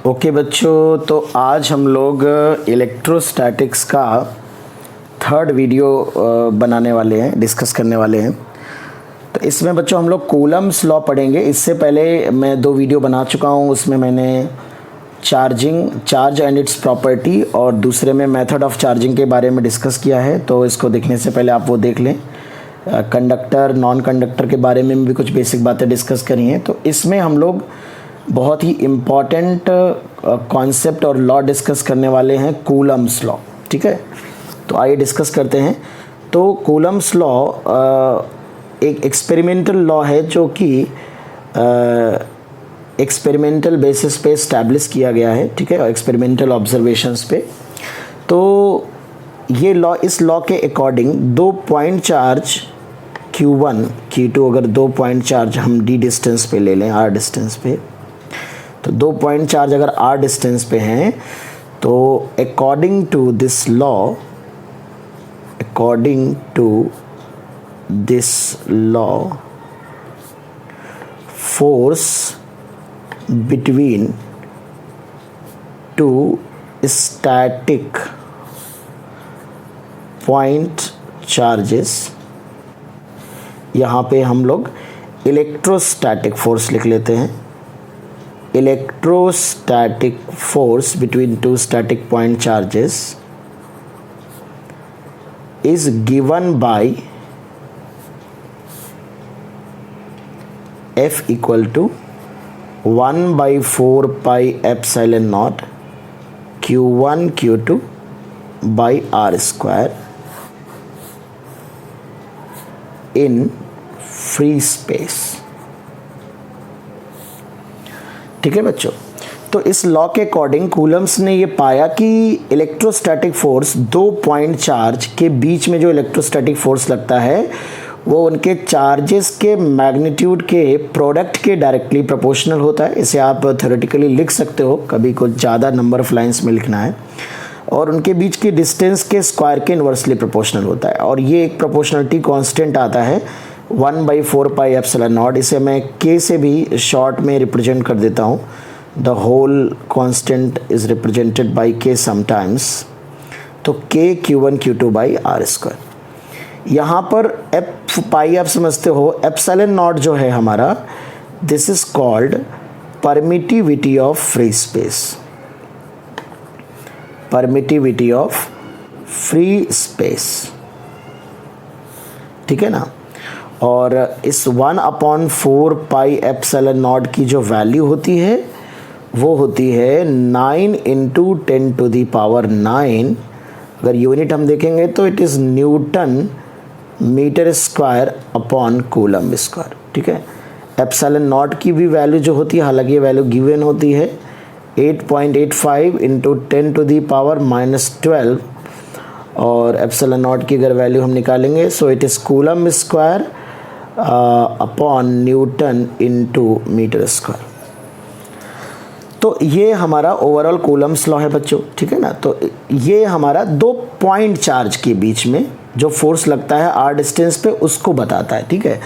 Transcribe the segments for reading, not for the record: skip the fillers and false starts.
Okay बच्चों, तो आज हम लोग इलेक्ट्रोस्टैटिक्स का थर्ड वीडियो बनाने वाले हैं, डिस्कस करने वाले हैं। तो इसमें बच्चों हम लोग कूलम्स लॉ पढ़ेंगे। इससे पहले मैं 2 वीडियो बना चुका हूँ। उसमें मैंने चार्ज एंड इट्स प्रॉपर्टी और दूसरे में मेथड ऑफ चार्जिंग के बारे में डिस्कस किया है। तो इसको देखने से पहले आप वो देख लें। कंडक्टर नॉन कंडक्टर के बारे में भी कुछ बेसिक बातें डिस्कस करी हैं। तो इसमें हम लोग बहुत ही इम्पॉर्टेंट कॉन्सेप्ट और लॉ डिस्कस करने वाले हैं, कूलम्स लॉ। ठीक है, तो आइए डिस्कस करते हैं। तो कूलम्स लॉ एक एक्सपेरिमेंटल लॉ है जो कि एक्सपेरिमेंटल बेसिस पे इस्टेब्लिश किया गया है। ठीक है, एक्सपेरिमेंटल ऑब्जर्वेशंस पे। तो ये लॉ, इस लॉ के according 2 point charge Q1 Q2, अगर 2 पॉइंट चार्ज हम d डिस्टेंस पे ले लें, r डिस्टेंस पे, तो 2 पॉइंट चार्ज अगर r डिस्टेंस पे हैं, तो according to this law force between 2 static point charges, यहाँ पे हम लोग इलेक्ट्रोस्टैटिक फोर्स लिख लेते हैं। Electrostatic force between 2 static point charges is given by F equal to 1/4 pi epsilon naught Q1 Q2 by R square in free space। ठीक है बच्चों, तो इस लॉ के अकॉर्डिंग कूलम्स ने ये पाया कि इलेक्ट्रोस्टैटिक फोर्स 2 पॉइंट चार्ज के बीच में जो इलेक्ट्रोस्टैटिक फोर्स लगता है वो उनके चार्जेस के मैग्नीट्यूड के प्रोडक्ट के डायरेक्टली प्रोपोर्शनल होता है। इसे आप थ्योरेटिकली लिख सकते हो, कभी कुछ ज़्यादा नंबर ऑफ लाइंस में लिखना है, और उनके बीच की डिस्टेंस के स्क्वायर के इन्वर्सली प्रोपोर्शनल होता है। और ये एक प्रोपोर्शनलिटी कांस्टेंट आता है 1/4 पाई एप्सिलॉन नॉट। इसे मैं k से भी शॉर्ट में रिप्रेजेंट कर देता हूँ। The whole constant is represented by k sometimes. तो k Q1 Q2 by R square. यहाँ पर एफ पाई आप समझते हो, एप्सिलॉन नॉट जो है हमारा, this is called permittivity of free space. Permittivity of free space, ठीक है ना। और इस 1/4 पाई एप्सिलॉन नॉट की जो वैल्यू होती है वो होती है 9 × 10⁹। अगर यूनिट हम देखेंगे तो it is newton metre square upon coulomb square. ठीक है, एप्सिलॉन नॉट की भी वैल्यू जो होती है, हालांकि ये वैल्यू गिवन होती है 8.85 × 10⁻⁻12, और एप्सिलॉन नॉट की अगर वैल्यू हम निकालेंगे so it is coulomb square upon newton into metre square. तो ये हमारा ओवरऑल कूलम्स लॉ है बच्चों। ठीक है ना, तो ये हमारा 2 पॉइंट चार्ज के बीच में जो फोर्स लगता है r डिस्टेंस पे उसको बताता है। ठीक है,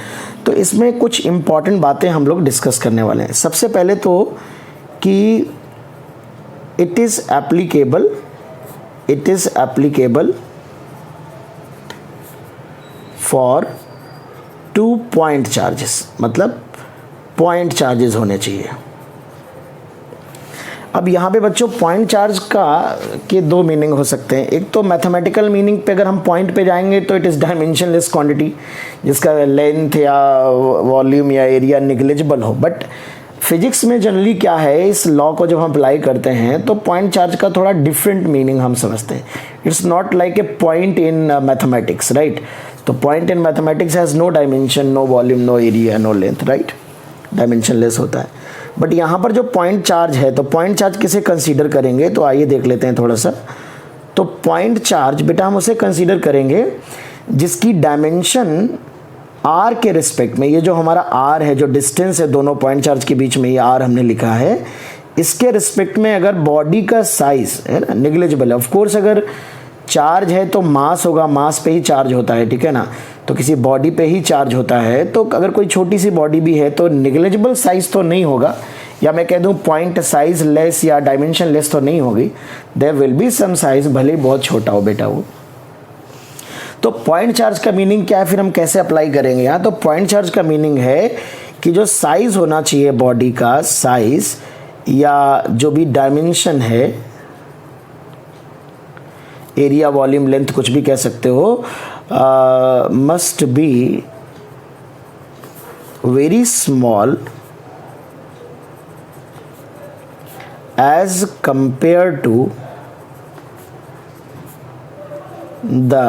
तो इसमें कुछ इंपॉर्टेंट बातें हम लोग डिस्कस करने वाले हैं। सबसे पहले तो कि it is applicable for 2 point charges, मतलब पॉइंट चार्जेस होने चाहिए। अब यहाँ पे बच्चों पॉइंट चार्ज के 2 मीनिंग हो सकते हैं। एक तो मैथमेटिकल मीनिंग पे अगर हम पॉइंट पे जाएंगे तो इट इज़ डायमेंशनलेस क्वांटिटी, जिसका लेंथ या वॉल्यूम या एरिया निग्लिजिबल हो। बट फिजिक्स में जनरली क्या है, इस लॉ को जब हम अप्लाई करते हैं तो पॉइंट चार्ज का थोड़ा डिफरेंट मीनिंग हम समझते हैं। It's not like a point in mathematics, right. तो point in mathematics has no dimension, no volume, no area, no length, right, dimensionless होता है। बट यहाँ पर जो पॉइंट चार्ज है, तो पॉइंट चार्ज किसे कंसीडर करेंगे, तो आइए देख लेते हैं थोड़ा सा। तो पॉइंट चार्ज बेटा हम उसे कंसीडर करेंगे जिसकी डायमेंशन r के रिस्पेक्ट में, ये जो हमारा r है, जो डिस्टेंस है दोनों पॉइंट चार्ज के बीच में, ये r हमने लिखा है, इसके रिस्पेक्ट में अगर बॉडी का साइज है ना निग्लिजिबल है। ऑफ कोर्स अगर चार्ज है तो मास होगा, मास पे ही चार्ज होता है, ठीक है ना। तो किसी बॉडी पे ही चार्ज होता है, तो अगर कोई छोटी सी बॉडी भी है तो निग्लिजिबल साइज तो नहीं होगा। या मैं कह दूं पॉइंट साइज लेस या डायमेंशन लेस तो नहीं होगी, there will be some size, भले ही बहुत छोटा हो बेटा वो। तो पॉइंट चार्ज का मीनिंग क्या है, फिर हम कैसे अप्लाई करेंगे यहाँ? तो पॉइंट चार्ज का मीनिंग है कि जो साइज होना चाहिए बॉडी का, साइज या जो भी डायमेंशन है, एरिया, वॉल्यूम, लेंथ, कुछ भी कह सकते हो, must be very small as compared to the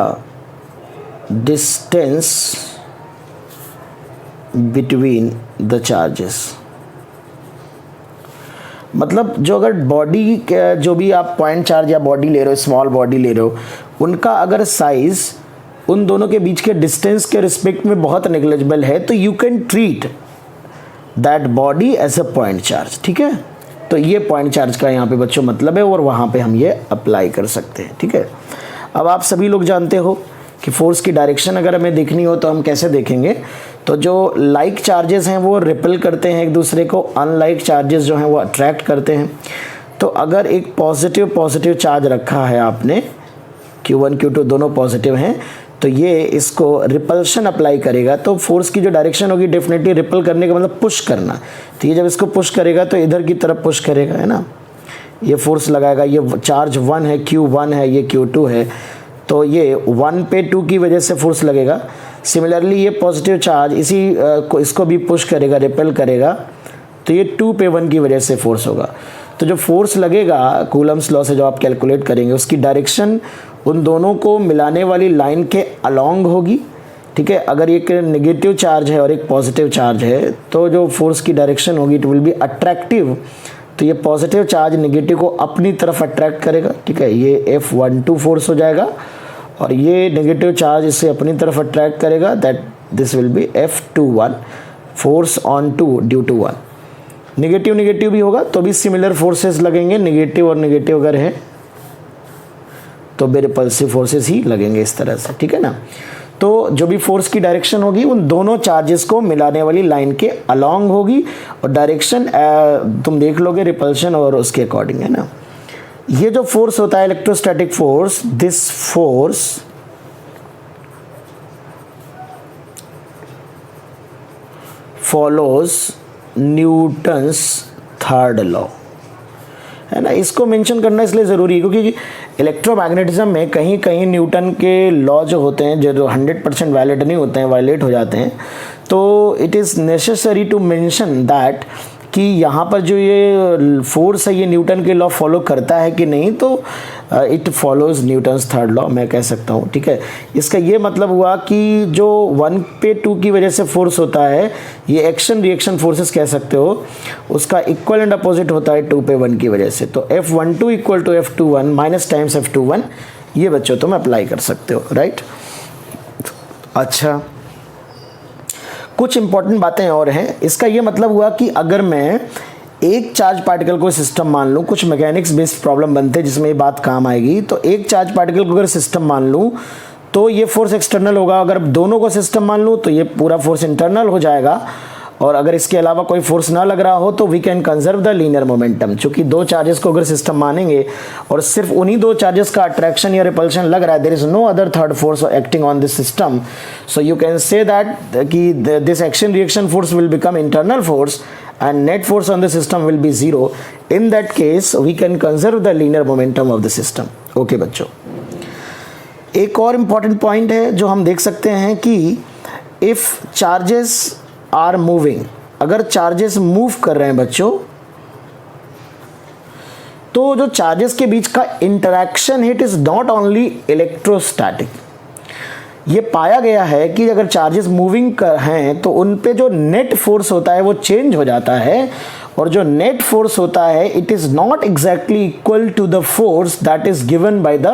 distance between the charges। मतलब जो अगर बॉडी के जो भी आप पॉइंट चार्ज या बॉडी ले रहे हो, स्मॉल बॉडी ले रहे हो, उनका अगर साइज उन दोनों के बीच के डिस्टेंस के रिस्पेक्ट में बहुत नेग्लिजिबल है, तो you can treat that body as a point charge. ठीक है, तो ये पॉइंट चार्ज का यहाँ पे बच्चों मतलब है, और वहाँ पे हम ये अप्लाई कर सकते हैं। ठीक है, अब आप सभी लोग जानते हो कि फोर्स की डायरेक्शन अगर हमें देखनी हो तो हम कैसे देखेंगे? तो जो लाइक चार्जेस हैं वो रिपेल करते हैं एक दूसरे को, अनलाइक चार्जेस जो हैं वो अट्रैक्ट करते हैं। तो अगर एक पॉजिटिव चार्ज रखा है आपने, Q1 Q2 दोनों पॉजिटिव हैं, तो ये इसको रिपल्शन अप्लाई करेगा, तो फोर्स की जो डायरेक्शन होगी डेफिनेटली रिपल करने का मतलब पुश करना। तो ये जब इसको पुश करेगा तो इधर की तरफ पुश करेगा, है ना, ये फोर्स लगाएगा। ये चार्ज 1 है, Q1 है, ये Q2 है, तो ये 1 पे 2 की वजह से फोर्स लगेगा। सिमिलरली ये पॉजिटिव चार्ज इसको भी पुश करेगा, रिपेल करेगा, तो ये 2 पे 1 की वजह से फोर्स होगा। तो जो फोर्स लगेगा कूलम्स लॉ से जो आप कैलकुलेट करेंगे, उसकी डायरेक्शन उन दोनों को मिलाने वाली लाइन के अलोंग होगी। ठीक है, अगर एक नेगेटिव चार्ज है और एक पॉजिटिव चार्ज है, तो जो फोर्स की डायरेक्शन होगी इट विल बी अट्रैक्टिव। तो ये पॉजिटिव चार्ज नेगेटिव को अपनी तरफ अट्रैक्ट करेगा। ठीक है, ये F12 फोर्स हो जाएगा, और ये नेगेटिव चार्ज इसे अपनी तरफ अट्रैक्ट करेगा, that this will be F21 force on 2 due to 1। Negative भी होगा तो भी सिमिलर फोर्सेस लगेंगे, नेगेटिव और नेगेटिव अगर है तो भी रिपल्सिव फोर्सेस ही लगेंगे इस तरह से। ठीक है ना, तो जो भी फोर्स की डायरेक्शन होगी उन दोनों चार्जेस को मिलाने वाली लाइन के अलोंग होगी, और डायरेक्शन तुम देख लोगे रिपल्शन और उसके अकॉर्डिंग, है ना। ये जो फोर्स होता है electrostatic force, this force follows Newton's third law, है ना। इसको मेंशन करना इसलिए ज़रूरी है क्योंकि इलेक्ट्रोमैग्नेटिज्म में कहीं कहीं न्यूटन के लॉ जो होते हैं जो 100% वैलिड नहीं होते हैं, वायलेट हो जाते हैं, तो it is necessary to mention that कि यहाँ पर जो ये फोर्स है ये न्यूटन के लॉ फॉलो करता है कि नहीं, तो it follows Newton's third law मैं कह सकता हूँ। ठीक है, इसका ये मतलब हुआ कि जो 1 पे 2 की वजह से फोर्स होता है, ये एक्शन रिएक्शन फोर्सेस कह सकते हो, उसका इक्वल एंड अपोजिट होता है 2 पे 1 की वजह से। तो F12 equal to F21 minus times F21, ये बच्चों तुम अप्लाई कर सकते हो, राइट। अच्छा, कुछ इंपॉर्टेंट बातें और हैं। इसका ये मतलब हुआ कि अगर मैं एक चार्ज पार्टिकल को सिस्टम मान लूँ, कुछ मैकेनिक्स बेस्ड प्रॉब्लम बनते हैं जिसमें ये बात काम आएगी, तो एक चार्ज पार्टिकल को अगर सिस्टम मान लूँ तो ये फोर्स एक्सटर्नल होगा, अगर दोनों को सिस्टम मान लूँ तो ये पूरा फोर्स इंटरनल हो जाएगा, और अगर इसके अलावा कोई फोर्स ना लग रहा हो तो we can conserve the linear momentum. चूंकि दो चार्जेस को अगर सिस्टम मानेंगे और सिर्फ उन्हीं दो चार्जेस का अट्रैक्शन या रिपल्शन लग रहा है, there is no other third force acting on this system, so you can say that कि this action reaction force will become internal force and net force on the system will be zero. In that case we can conserve the linear momentum of the system. Okay बच्चों, एक और important point है जो हम देख सकते हैं कि if charges are moving, अगर charges move कर रहे हैं बच्चों, तो जो charges के बीच का interaction it is not only electrostatic. ये पाया गया है कि अगर चार्जेस मूविंग हैं तो उन पे जो नेट फोर्स होता है वो चेंज हो जाता है, और जो नेट फोर्स होता है it is not exactly equal to the force that is given by the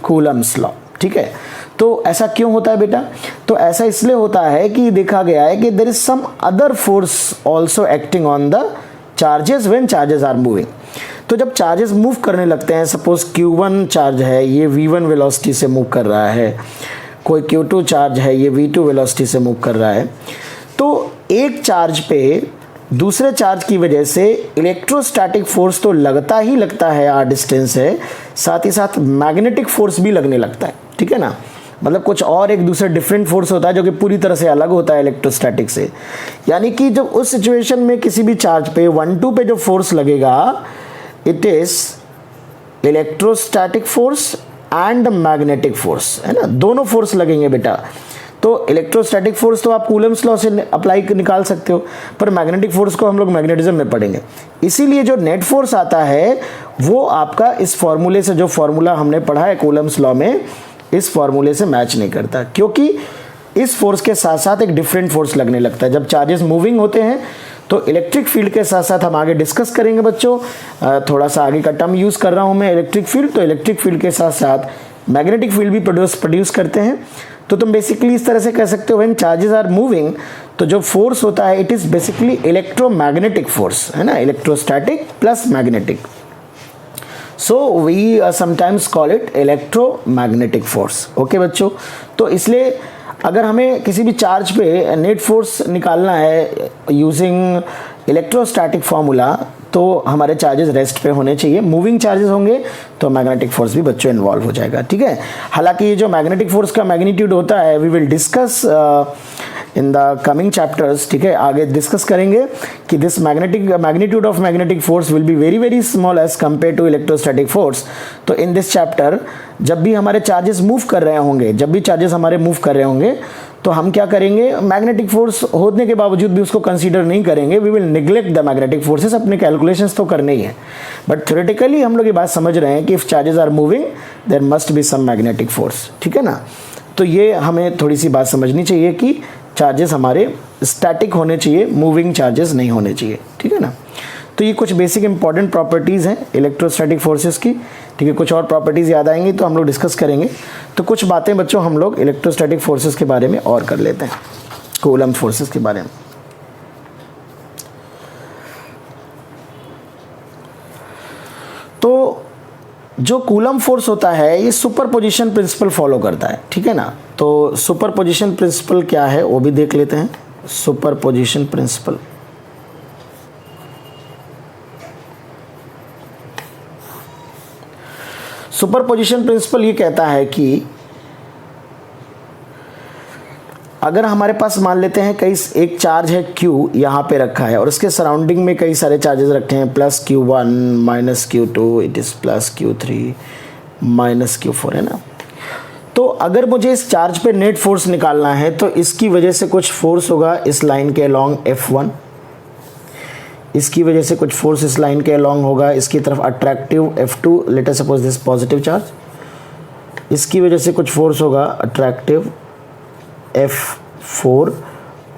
Coulomb's law. ठीक है, तो ऐसा क्यों होता है बेटा? तो ऐसा इसलिए होता है कि देखा गया है कि there is some other force also acting on the charges when charges are moving. तो जब चार्जेस मूव करने लगते हैं, सपोज Q1 चार्ज है, ये V1 वेलोसिटी से मूव कर रहा है, कोई Q2 चार्ज है, ये V2 वेलोसिटी से मूव कर रहा है, तो एक चार्ज पे दूसरे चार्ज की वजह से इलेक्ट्रोस्टैटिक फोर्स तो लगता ही लगता है, आर डिस्टेंस है, साथ ही साथ मैग्नेटिक फोर्स भी लगने लगता है, ठीक है ना। मतलब कुछ और एक दूसरे डिफरेंट फोर्स होता है जो कि पूरी तरह से अलग होता है इलेक्ट्रोस्टैटिक से। यानी कि जब उस सिचुएशन में किसी भी चार्ज पे 1-2 पे जो फोर्स लगेगा, it is electrostatic force and magnetic force, है ना, दोनों फोर्स लगेंगे बेटा। तो इलेक्ट्रोस्टैटिक फोर्स तो आप कूलम्स लॉ से अप्लाई निकाल सकते हो, पर मैग्नेटिक फोर्स को हम लोग मैग्नेटिज्म में पढ़ेंगे। इसीलिए जो नेट फोर्स आता है वो आपका इस फॉर्मूले से, जो फॉर्मूला हमने पढ़ा है कूलम्स लॉ में, इस फॉर्मूले से मैच नहीं करता, क्योंकि इस फोर्स के साथ साथ एक डिफरेंट फोर्स लगने लगता है। जब चार्जेस मूविंग होते हैं तो इलेक्ट्रिक फील्ड के साथ साथ हम आगे डिस्कस करेंगे बच्चों, थोड़ा सा आगे का टर्म यूज़ कर रहा हूँ मैं, इलेक्ट्रिक फील्ड। तो इलेक्ट्रिक फील्ड के साथ साथ मैग्नेटिक फील्ड भी प्रोड्यूस करते हैं। तो तुम बेसिकली इस तरह से कह सकते हो, व्हेन चार्जेस आर मूविंग, तो जो फोर्स होता है it is basically electromagnetic force, है ना, electrostatic plus magnetic. So we sometimes call it electromagnetic force. Okay बच्चों, तो इसलिए अगर हमें किसी भी चार्ज पे नेट फोर्स निकालना है यूजिंग इलेक्ट्रोस्टैटिक फार्मूला, तो हमारे चार्जेस रेस्ट पे होने चाहिए। मूविंग चार्जेस होंगे तो मैग्नेटिक फोर्स भी बच्चों इन्वॉल्व हो जाएगा, ठीक है। हालांकि ये जो मैग्नेटिक फोर्स का मैग्नीट्यूड होता है, we will discuss in the coming chapters, ठीक है। आगे डिस्कस करेंगे कि this magnitude of magnetic force will be very very small as compare to electrostatic force. तो इन दिस चैप्टर जब भी हमारे चार्जेस मूव कर रहे होंगे, तो हम क्या करेंगे, मैग्नेटिक फोर्स होने के बावजूद भी उसको कंसीडर नहीं करेंगे। We will neglect the magnetic forces. अपने कैलकुलेशंस तो करने ही है, बट थ्योरेटिकली हम लोग ये बात समझ रहे हैं कि if charges are moving there must be some magnetic force, ठीक है ना। तो ये हमें थोड़ी सी बात समझनी चाहिए कि चार्जेस हमारे स्टैटिक होने चाहिए, मूविंग चार्जेस नहीं होने चाहिए, ठीक है ना। तो ये कुछ बेसिक इंपॉर्टेंट प्रॉपर्टीज़ हैं इलेक्ट्रोस्टैटिक फोर्सेस की, ठीक है। कुछ और प्रॉपर्टीज़ याद आएंगी तो हम लोग डिस्कस करेंगे। तो कुछ बातें बच्चों हम लोग इलेक्ट्रोस्टैटिक फोर्सेस के बारे में और कर लेते हैं, कूलम्ब फोर्सेस के बारे में। तो जो कूलम्ब फोर्स होता है ये सुपरपोजिशन प्रिंसिपल फॉलो करता है, ठीक है ना। तो सुपरपोजिशन प्रिंसिपल क्या है वो भी देख लेते हैं। सुपरपोजिशन प्रिंसिपल, सुपरपोजिशन प्रिंसिपल ये कहता है कि अगर हमारे पास मान लेते हैं कई एक चार्ज है Q यहाँ पे रखा है और उसके सराउंडिंग में कई सारे चार्जेस रखे हैं, plus Q1 minus Q2, it is plus Q3 minus Q4, है ना। तो अगर मुझे इस चार्ज पे नेट फोर्स निकालना है तो इसकी वजह से कुछ फोर्स होगा इस लाइन के अलोंग F1, इसकी वजह से कुछ फोर्स इस लाइन के अलोंग होगा इसकी तरफ attractive F2, let us suppose this positive charge, इसकी वजह से कुछ फोर्स होगा अट्रैक्टिव F4,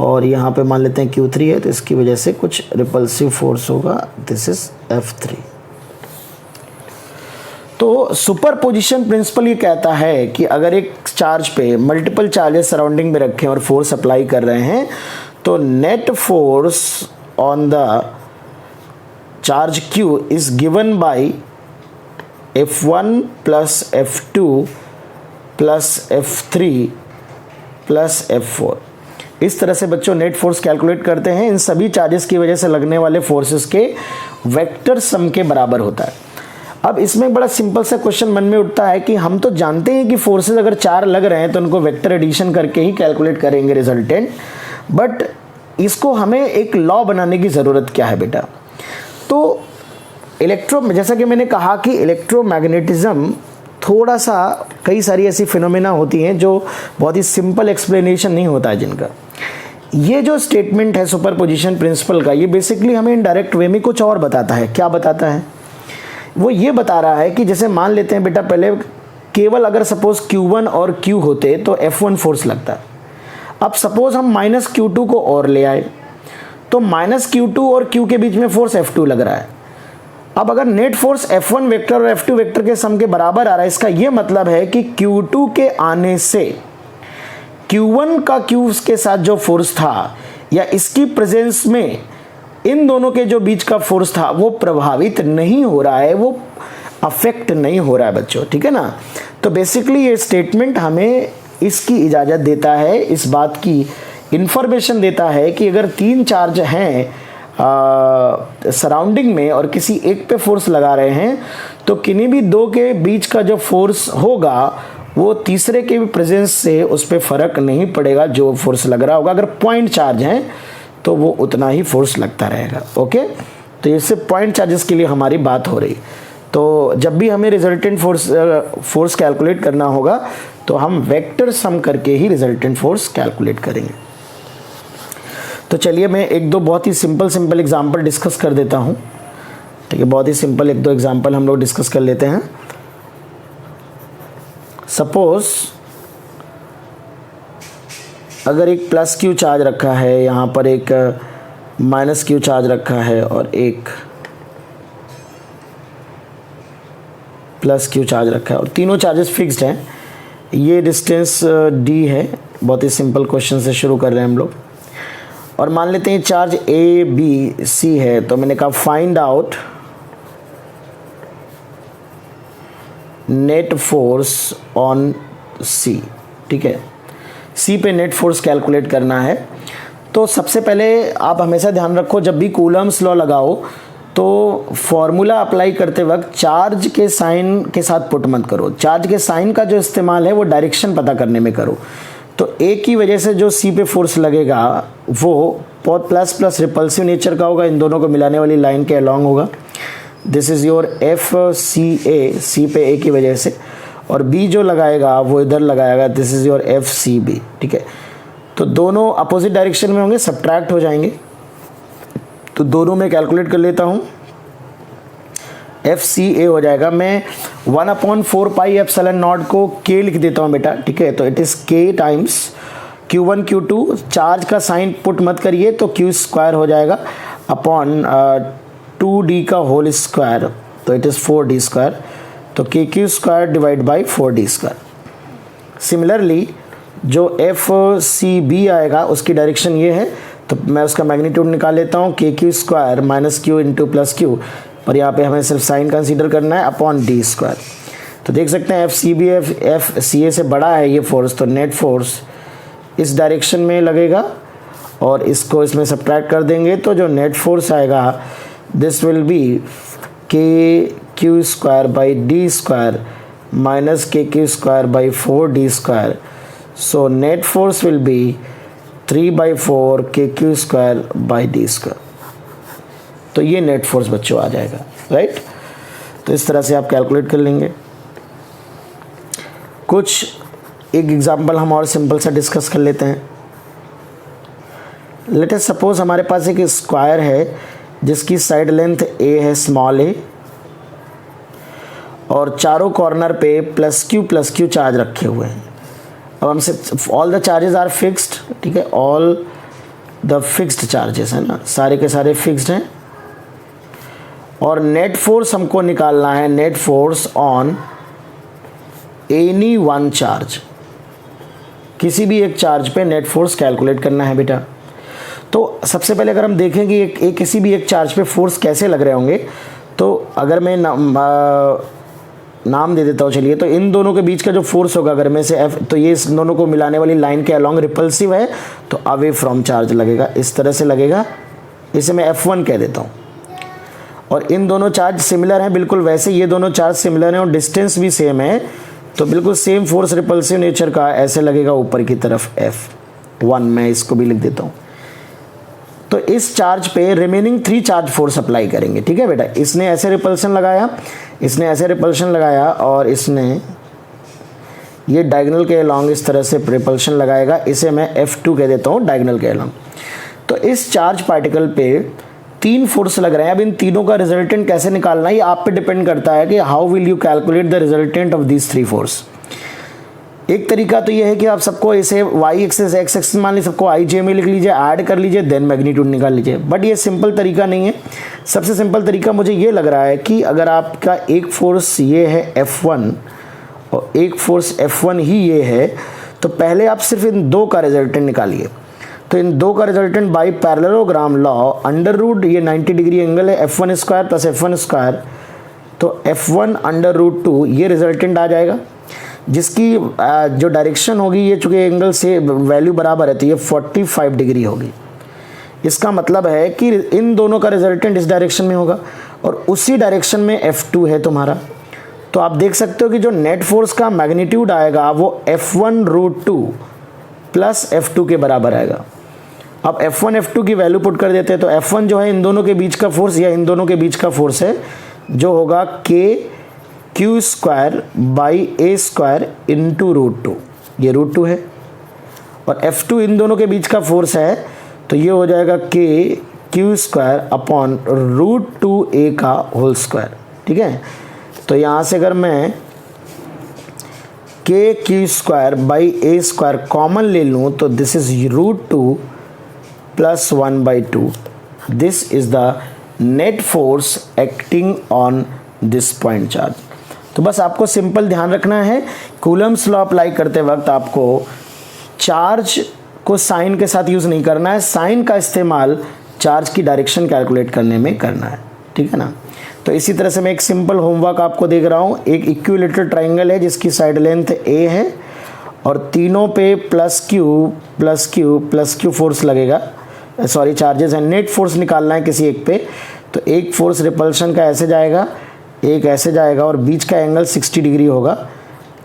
और यहाँ पे मान लेते हैं Q3 है तो इसकी वजह से कुछ रिपल्सिव फोर्स होगा, दिस इज F3। तो सुपरपोजिशन प्रिंसिपल ये कहता है कि अगर एक चार्ज पे मल्टीपल चार्जेस सराउंडिंग में रखे और फोर्स अप्लाई कर रहे हैं तो net force on the charge Q is given by F1 plus F2 plus F3 plus F4। इस तरह से बच्चों नेट फोर्स कैलकुलेट करते हैं। इन सभी चार्जेस की वजह से लगने वाले फोर्सेस के वेक्टर सम के बराबर होता है। अब इसमें एक बड़ा सिंपल सा क्वेश्चन मन में उठता है कि हम तो जानते हैं कि फोर्सेस अगर 4 लग रहे हैं तो उनको वेक्टर एडिशन करके ही कैलकुलेट करेंगे रिजल्टेंट, बट इसको हमें एक लॉ बनाने की ज़रूरत क्या है बेटा। तो जैसा कि मैंने कहा कि इलेक्ट्रोमैग्नेटिज्म थोड़ा सा कई सारी ऐसी फिनोमेना होती हैं जो बहुत ही सिंपल एक्सप्लेनेशन नहीं होता है जिनका। ये जो स्टेटमेंट है सुपरपोजिशन प्रिंसिपल का, ये बेसिकली हमें इनडायरेक्ट वे में कुछ और बताता है। क्या बताता है? वो ये बता रहा है कि जैसे मान लेते हैं बेटा, पहले केवल अगर सपोज Q1 और Q होते तो F1 फोर्स लगता। अब सपोज हम माइनस Q2 को और ले आए तो माइनस Q2 और Q के बीच में फोर्स F2 लग रहा है। अब अगर नेट फोर्स F1 वेक्टर और F2 वेक्टर के सम के बराबर आ रहा है, इसका ये मतलब है कि Q2 के आने से Q1 का Q के साथ जो फोर्स था या इसकी प्रेजेंस में इन दोनों के जो बीच का फोर्स था वो प्रभावित नहीं हो रहा है, वो अफेक्ट नहीं हो रहा है बच्चों, ठीक है ना। तो बेसिकली ये स्टेटमेंट हमें इसकी इजाज़त देता है, इस बात की इंफॉर्मेशन देता है कि अगर 3 चार्ज हैं सराउंडिंग में और किसी एक पे फोर्स लगा रहे हैं तो किन्हीं भी दो के बीच का जो फोर्स होगा वो तीसरे के भी प्रेजेंस से उस पर फ़र्क नहीं पड़ेगा जो फोर्स लग रहा होगा। अगर पॉइंट चार्ज है तो वो उतना ही फोर्स लगता रहेगा। ओके, तो इससे पॉइंट चार्जेस के लिए हमारी बात हो रही। तो जब भी हमें रिजल्टेंट फोर्स कैलकुलेट करना होगा तो हम वेक्टर सम करके ही रिजल्टेंट फोर्स कैलकुलेट करेंगे। तो चलिए मैं एक दो बहुत ही सिंपल एग्जांपल डिस्कस कर देता हूँ। ठीक है, बहुत ही सिंपल एक दो एग्जांपल हम लोग डिस्कस कर लेते हैं। सपोज अगर एक प्लस क्यू चार्ज रखा है, यहाँ पर एक माइनस क्यू चार्ज रखा है और एक प्लस क्यू चार्ज रखा है और तीनों चार्जेस फिक्स्ड हैं। ये डिस्टेंस डी है। बहुत ही सिंपल क्वेश्चन से शुरू कर रहे हैं हम लोग। और मान लेते हैं चार्ज ए बी सी है, तो मैंने कहा find out net force on C. ठीक है, सी पे नेट फोर्स कैलकुलेट करना है। तो सबसे पहले आप हमेशा ध्यान रखो, जब भी कूलम्स लॉ लगाओ तो फॉर्मूला अप्लाई करते वक्त चार्ज के साइन के साथ पुट मत करो। चार्ज के साइन का जो इस्तेमाल है वो डायरेक्शन पता करने में करो। तो ए की वजह से जो सी पे फोर्स लगेगा वो बहुत प्लस प्लस रिपल्सिव नेचर का होगा, इन दोनों को मिलाने वाली लाइन के अलॉन्ग होगा। This is your F C A, C पे ए की वजह से, और बी जो लगाएगा वो इधर लगाएगा, this is your F C B. ठीक है, तो दोनों अपोजिट डायरेक्शन में होंगे, सब्ट्रैक्ट हो जाएंगे। तो दोनों में कैलकुलेट कर लेता हूँ। एफ सी ए हो जाएगा, मैं 1/4 पाई एप्सिलॉन नॉट को के लिख देता हूँ बेटा। ठीक है, तो इट इज़ के टाइम्स Q1 Q2। चार्ज का साइन पुट मत करिए तो Q स्क्वायर हो जाएगा अपॉन 2D का होल स्क्वायर, तो इट इज़ 4D स्क्वायर। तो KQ square divide by 4D square. Similarly जो एफ सी बी आएगा उसकी डायरेक्शन ये है, तो मैं उसका मैग्नीट्यूड निकाल लेता हूँ, KQ square minus Q into plus Q, और यहाँ पे हमें सिर्फ साइन कंसीडर करना है अपॉन डी स्क्वायर। तो देख सकते हैं F C B F C A से बड़ा है ये फोर्स, तो नेट फोर्स इस डायरेक्शन में लगेगा और इसको इसमें सब्ट्रैक्ट कर देंगे तो जो नेट फोर्स आएगा this will be K Q square by D square minus K Q square by 4D square. So net force will be 3/4 KQ square by D square. तो ये नेट फोर्स बच्चों आ जाएगा, right. तो इस तरह से आप कैलकुलेट कर लेंगे। कुछ एक एग्जांपल हम और सिंपल सा डिस्कस कर लेते हैं। लेट अस सपोज हमारे पास एक स्क्वायर है जिसकी साइड लेंथ ए है, स्मॉल ए, और चारों कॉर्नर पे प्लस क्यू चार्ज रखे हुए हैं। अब हमसे all the charges are fixed. ठीक है, ऑल द फिक्स्ड चार्जेस है ना, सारे के सारे फिक्स्ड हैं। और नेट फोर्स हमको निकालना है, net force on any one charge. किसी भी एक चार्ज पे नेट फोर्स कैलकुलेट करना है बेटा। तो सबसे पहले अगर हम देखें कि एक किसी भी एक चार्ज पे फोर्स कैसे लग रहे होंगे, तो अगर मैं नाम दे देता हूँ चलिए। तो इन दोनों के बीच का जो फोर्स होगा, अगर में से एफ, तो ये इस दोनों को मिलाने वाली लाइन के अलॉन्ग रिपल्सिव है, तो अवे फ्रॉम चार्ज लगेगा, इस तरह से लगेगा। इसे मैं F1 कह देता हूँ। और इन दोनों चार्ज सिमिलर हैं, बिल्कुल वैसे ये दोनों चार्ज सिमिलर हैं और डिस्टेंस भी सेम है, तो बिल्कुल सेम फोर्स रिपल्सिव नेचर का ऐसे लगेगा ऊपर की तरफ F1। मैं इसको भी लिख देता हूँ। तो इस चार्ज पे रिमेनिंग 3 चार्ज फोर्स अप्लाई करेंगे। ठीक है बेटा, इसने ऐसे रिपल्शन लगाया, इसने ऐसे रिपल्शन लगाया, और इसने ये डायगोनल के अलॉन्ग इस तरह से रिपल्शन लगाएगा। इसे मैं F2 कह देता हूँ, डायगोनल के अलॉन्ग। तो इस चार्ज पार्टिकल पे 3 फोर्स लग रहे हैं। अब इन तीनों का रिजल्टेंट कैसे निकालना है, ये आप पे डिपेंड करता है कि how will you calculate the resultant of these 3 force. एक तरीका तो ये है कि आप सबको इसे वाई एक्सेस एक्स एक्सेस मान लीजिए, सबको आई जे में लिख लीजिए, ऐड कर लीजिए, देन मैग्नीट्यूड निकाल लीजिए। बट ये सिंपल तरीका नहीं है। सबसे सिंपल तरीका मुझे ये लग रहा है कि अगर आपका एक फोर्स ये है F1 और एक फोर्स F1 ही ये है, तो पहले आप सिर्फ इन 2 का रिजल्टेंट निकालिए। तो इन 2 का resultant by parallelogram law under root, ये 90 डिग्री एंगल है, F1 square plus F1 square, तो F1 अंडर रूट 2 ये रिजल्टेंट आ जाएगा, जिसकी जो डायरेक्शन होगी, ये चूँकि एंगल से वैल्यू बराबर है तो ये 45 डिग्री होगी। इसका मतलब है कि इन दोनों का रिजल्टेंट इस डायरेक्शन में होगा और उसी डायरेक्शन में F2 है तुम्हारा। तो आप देख सकते हो कि जो नेट फोर्स का मैग्नीट्यूड आएगा वो F1√2 प्लस F2 के बराबर आएगा। अब F1 F2 की वैल्यू पुट कर देते हैं तो F1 जो है इन दोनों के बीच का फोर्स या इन दोनों के बीच का फोर्स है जो होगा KQ²/A² इंटू √2, ये √2 है। और F2 इन दोनों के बीच का फोर्स है तो ये हो जाएगा KQ²/√2A का होल स्क्वायर। ठीक है, तो यहाँ से अगर मैं KQ²/A² कॉमन ले लूँ तो this is √2 plus 1/2। This is the net force acting on this point charge. तो बस आपको सिंपल ध्यान रखना है, कूलम्स लॉ अप्लाई करते वक्त आपको चार्ज को साइन के साथ यूज़ नहीं करना है, साइन का इस्तेमाल चार्ज की डायरेक्शन कैलकुलेट करने में करना है। ठीक है ना। तो इसी तरह से मैं एक सिंपल होमवर्क आपको देख रहा हूँ। एक इक्विलेटरल ट्राइंगल है जिसकी साइड लेंथ A है और तीनों पे प्लस क्यू फोर्स लगेगा, सॉरी चार्जेस हैं। नेट फोर्स निकालना है किसी एक पे, तो एक फोर्स रिपल्शन का ऐसे जाएगा, एक ऐसे जाएगा और बीच का एंगल 60 डिग्री होगा।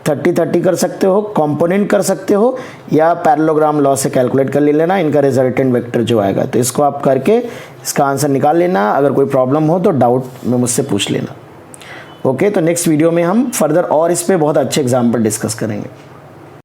30-30 कर सकते हो, कंपोनेंट कर सकते हो या पैरेललोग्राम लॉ से कैलकुलेट कर ले लेना इनका रिजल्टेंट वेक्टर जो आएगा। तो इसको आप करके इसका आंसर निकाल लेना। अगर कोई प्रॉब्लम हो तो डाउट में मुझसे पूछ लेना। ओके, तो नेक्स्ट वीडियो में हम फर्दर और इस पे बहुत अच्छे एग्जाम्पल डिस्कस करेंगे।